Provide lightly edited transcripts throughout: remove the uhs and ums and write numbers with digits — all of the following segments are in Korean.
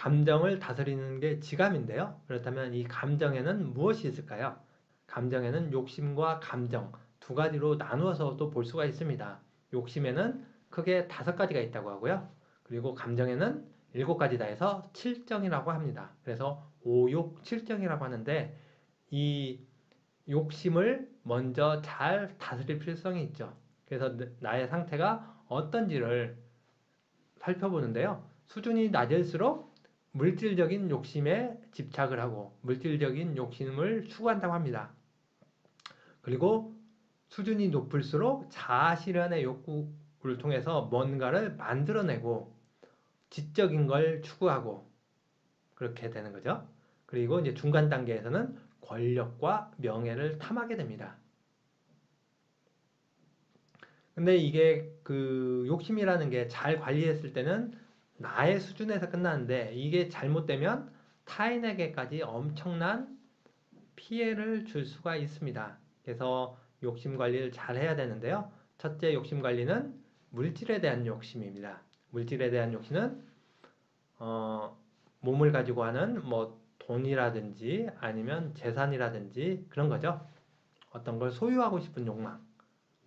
감정을 다스리는 게 지감인데요. 그렇다면 이 감정에는 무엇이 있을까요? 감정에는 욕심과 감정 두 가지로 나누어서도 볼 수가 있습니다. 욕심에는 크게 5가지가 있다고 하고요. 그리고 감정에는 7가지다 해서 7정이라고 합니다. 그래서 5욕 7정이라고 하는데 이 욕심을 먼저 잘 다스릴 필요성이 있죠. 그래서 나의 상태가 어떤지를 살펴보는데요. 수준이 낮을수록 물질적인 욕심에 집착을 하고 물질적인 욕심을 추구한다고 합니다. 그리고 수준이 높을수록 자아실현의 욕구를 통해서 뭔가를 만들어내고 지적인 걸 추구하고 그렇게 되는 거죠. 그리고 이제 중간 단계에서는 권력과 명예를 탐하게 됩니다. 근데 이게 그 욕심이라는 게 잘 관리했을 때는 나의 수준에서 끝나는데 이게 잘못되면 타인에게까지 엄청난 피해를 줄 수가 있습니다. 그래서 욕심 관리를 잘 해야 되는데요. 첫째 욕심 관리는 물질에 대한 욕심입니다. 물질에 대한 욕심은 몸을 가지고 하는 뭐 돈이라든지 아니면 재산이라든지 그런 거죠. 어떤 걸 소유하고 싶은 욕망,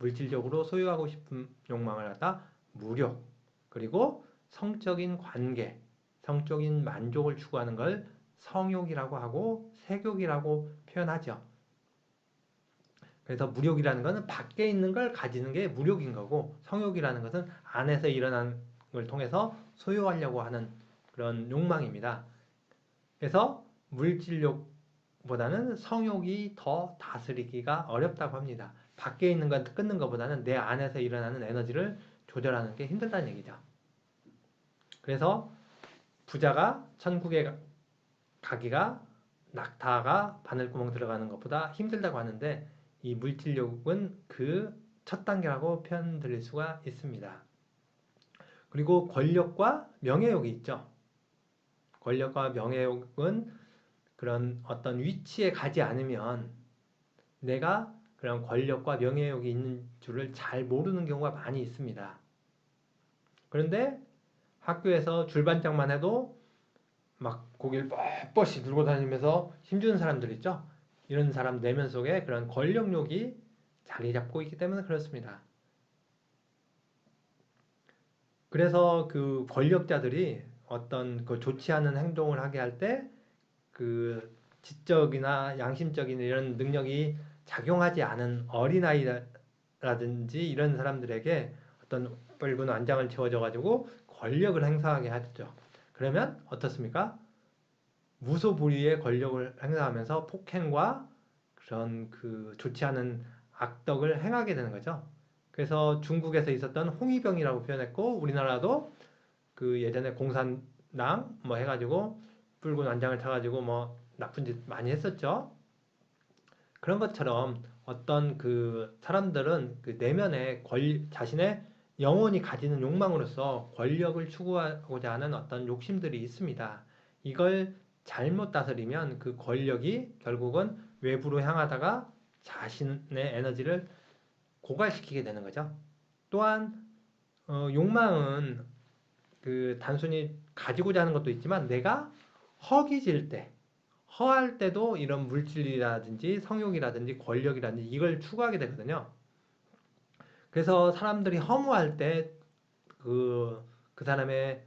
물질적으로 소유하고 싶은 욕망을 갖다 무력, 그리고 성적인 관계, 성적인 만족을 추구하는 걸 성욕이라고 하고 색욕이라고 표현하죠. 그래서 무력이라는 것은 밖에 있는 걸 가지는 게 무력인 거고 성욕이라는 것은 안에서 일어나는 걸 통해서 소유하려고 하는 그런 욕망입니다. 그래서 물질욕보다는 성욕이 더 다스리기가 어렵다고 합니다. 밖에 있는 건 끊는 것보다는 내 안에서 일어나는 에너지를 조절하는 게 힘들다는 얘기죠. 그래서 부자가 천국에 가기가 낙타가 바늘구멍 들어가는 것보다 힘들다고 하는데 이 물질욕은 그 첫 단계라고 표현드릴 수가 있습니다. 그리고 권력과 명예욕이 있죠. 권력과 명예욕은 그런 어떤 위치에 가지 않으면 내가 그런 권력과 명예욕이 있는 줄을 잘 모르는 경우가 많이 있습니다. 그런데 학교에서 줄반짝만 해도 막 고개를 뻣뻣이 들고 다니면서 힘주는 사람들 있죠? 이런 사람 내면 속에 그런 권력욕이 자리 잡고 있기 때문에 그렇습니다. 그래서 그 권력자들이 어떤 그 좋지 않은 행동을 하게 할 때 그 지적이나 양심적인 이런 능력이 작용하지 않은 어린아이라든지 이런 사람들에게 어떤 붉은 완장을 채워줘 가지고 권력을 행사하게 하죠. 그러면 어떻습니까? 무소불위의 권력을 행사하면서 폭행과 그런 그 좋지 않은 악덕을 행하게 되는 거죠. 그래서 중국에서 있었던 홍위병이라고 표현했고 우리나라도 그 예전에 공산당 뭐 해가지고 붉은 완장을 타가지고 뭐 나쁜 짓 많이 했었죠. 그런 것처럼 어떤 그 사람들은 그 내면에 자신의 영혼이 가지는 욕망으로서 권력을 추구하고자 하는 어떤 욕심들이 있습니다. 이걸 잘못 다스리면 그 권력이 결국은 외부로 향하다가 자신의 에너지를 고갈시키게 되는 거죠. 또한 욕망은 그 단순히 가지고자 하는 것도 있지만 내가 허기질 때, 허할 때도 이런 물질이라든지 성욕이라든지 권력이라든지 이걸 추구하게 되거든요. 그래서 사람들이 허무할 때 그 사람의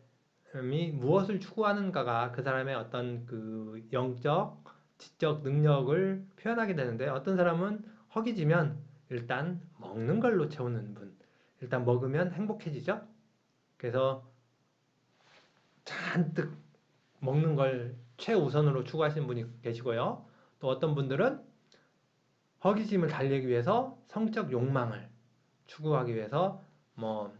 이 무엇을 추구하는가가 그 사람의 어떤 그 영적, 지적 능력을 표현하게 되는데 어떤 사람은 허기지면 일단 먹는 걸로 채우는 분. 일단 먹으면 행복해지죠. 그래서 잔뜩 먹는 걸 최우선으로 추구하시는 분이 계시고요. 또 어떤 분들은 허기짐을 달래기 위해서 성적 욕망을 추구하기 위해서 뭐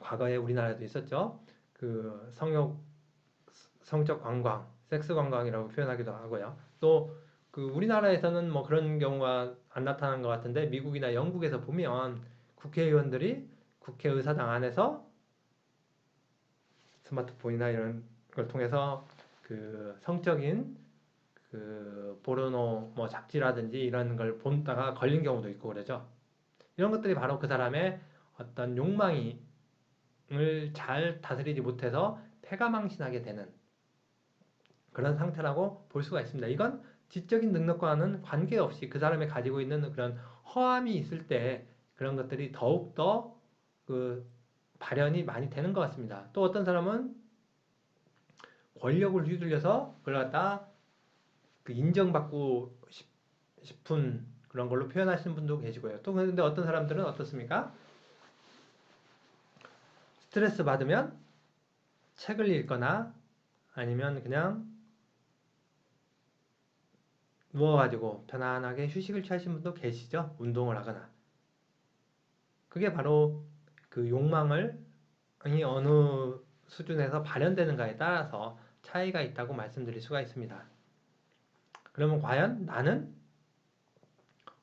과거에 우리나라에도 있었죠. 그 성적 관광, 섹스 관광이라고 표현하기도 하고요. 또 그 우리나라에서는 뭐 그런 경우가 안 나타난 것 같은데 미국이나 영국에서 보면 국회의원들이 국회의사당 안에서 스마트폰이나 이런 걸 통해서 그 성적인 그 포르노 뭐 잡지라든지 이런 걸 본다가 걸린 경우도 있고 그러죠. 이런 것들이 바로 그 사람의 어떤 욕망을 잘 다스리지 못해서 패가망신하게 되는 그런 상태라고 볼 수가 있습니다. 이건 지적인 능력과는 관계없이 그 사람이 가지고 있는 그런 허함이 있을 때 그런 것들이 더욱더 그 발현이 많이 되는 것 같습니다. 또 어떤 사람은 권력을 휘둘려서 그걸 갖다 그 인정받고 싶은 그런 걸로 표현하시는 분도 계시고요. 또 근데 어떤 사람들은 어떻습니까? 스트레스 받으면 책을 읽거나 아니면 그냥 누워가지고 편안하게 휴식을 취하시는 분도 계시죠. 운동을 하거나. 그게 바로 그 욕망을 어느 수준에서 발현되는가에 따라서 차이가 있다고 말씀드릴 수가 있습니다. 그러면 과연 나는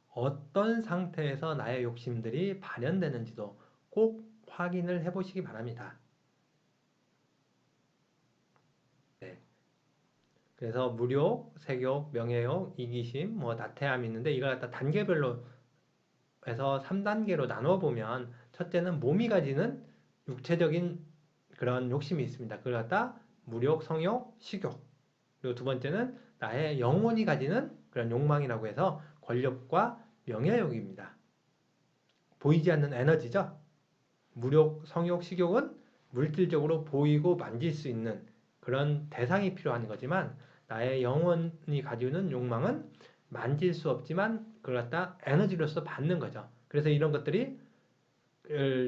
어떤 상태에서 나의 욕심들이 발현되는지도 꼭 확인을 해보시기 바랍니다. 네. 그래서 무욕, 색욕, 명예욕, 이기심, 뭐 나태함이 있는데 이걸 갖다 단계별로 해서 3단계로 나누어 보면 첫째는 몸이 가지는 육체적인 그런 욕심이 있습니다. 그걸 갖다 무욕, 성욕, 식욕. 그리고 두 번째는 나의 영혼이 가지는 그런 욕망이라고 해서 권력과 명예욕입니다. 보이지 않는 에너지죠. 무욕, 성욕, 식욕은 물질적으로 보이고 만질 수 있는 그런 대상이 필요한 거지만 나의 영혼이 가지고 있는 욕망은 만질 수 없지만 그걸 갖다 에너지로서 받는 거죠. 그래서 이런 것들이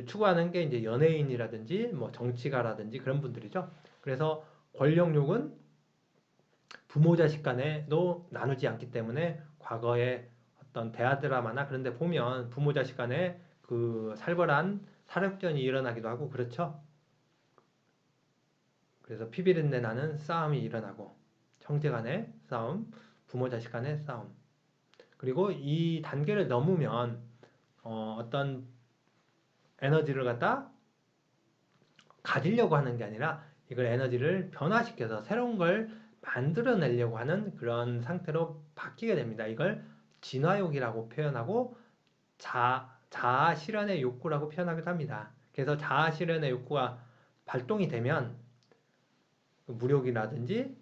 추구하는 게 이제 연예인이라든지 뭐 정치가라든지 그런 분들이죠. 그래서 권력욕은 부모 자식 간에도 나누지 않기 때문에 과거에 어떤 대하 드라마나 그런 데 보면 부모 자식 간에 그 살벌한 사력전이 일어나기도 하고 그렇죠. 그래서 피비린내 나는 싸움이 일어나고 형제 간의 싸움, 부모 자식 간의 싸움. 그리고 이 단계를 넘으면 어떤 에너지를 갖다 가지려고 하는 게 아니라 이걸 에너지를 변화시켜서 새로운 걸 만들어내려고 하는 그런 상태로 바뀌게 됩니다. 이걸 진화욕이라고 표현하고 자아 실현의 욕구라고 표현하기도 합니다. 그래서 자아 실현의 욕구가 발동이 되면 무력이라든지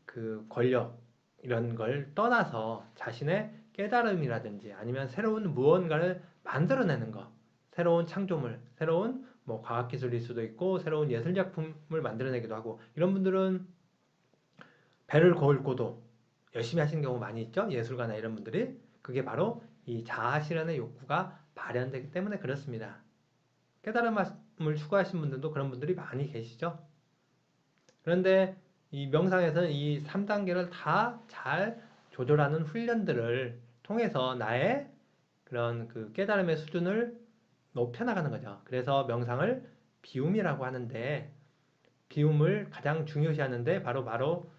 그 권력 이런 걸 떠나서 자신의 깨달음이라든지 아니면 새로운 무언가를 만들어내는 것, 새로운 창조물, 새로운 뭐 과학기술일 수도 있고 새로운 예술작품을 만들어내기도 하고 이런 분들은 배를 거울고도 열심히 하시는 경우 많이 있죠. 예술가나 이런 분들이. 그게 바로 이 자아 실현의 욕구가 발현되기 때문에 그렇습니다. 깨달음을 추구하시는 분들도 그런 분들이 많이 계시죠. 그런데 이 명상에서는 이 3단계를 다 잘 조절하는 훈련들을 통해서 나의 그런 그 깨달음의 수준을 높여나가는 거죠. 그래서 명상을 비움이라고 하는데 비움을 가장 중요시 하는데 바로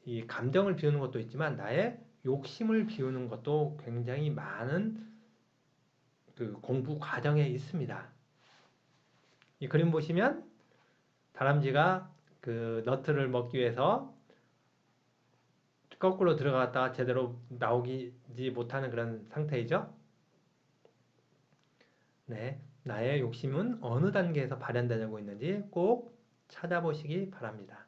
이 감정을 비우는 것도 있지만 나의 욕심을 비우는 것도 굉장히 많은 그 공부 과정에 있습니다. 이 그림 보시면 다람쥐가 그 너트를 먹기 위해서 거꾸로 들어갔다가 제대로 나오지 못하는 그런 상태이죠. 네, 나의 욕심은 어느 단계에서 발현되고 있는지 꼭 찾아보시기 바랍니다.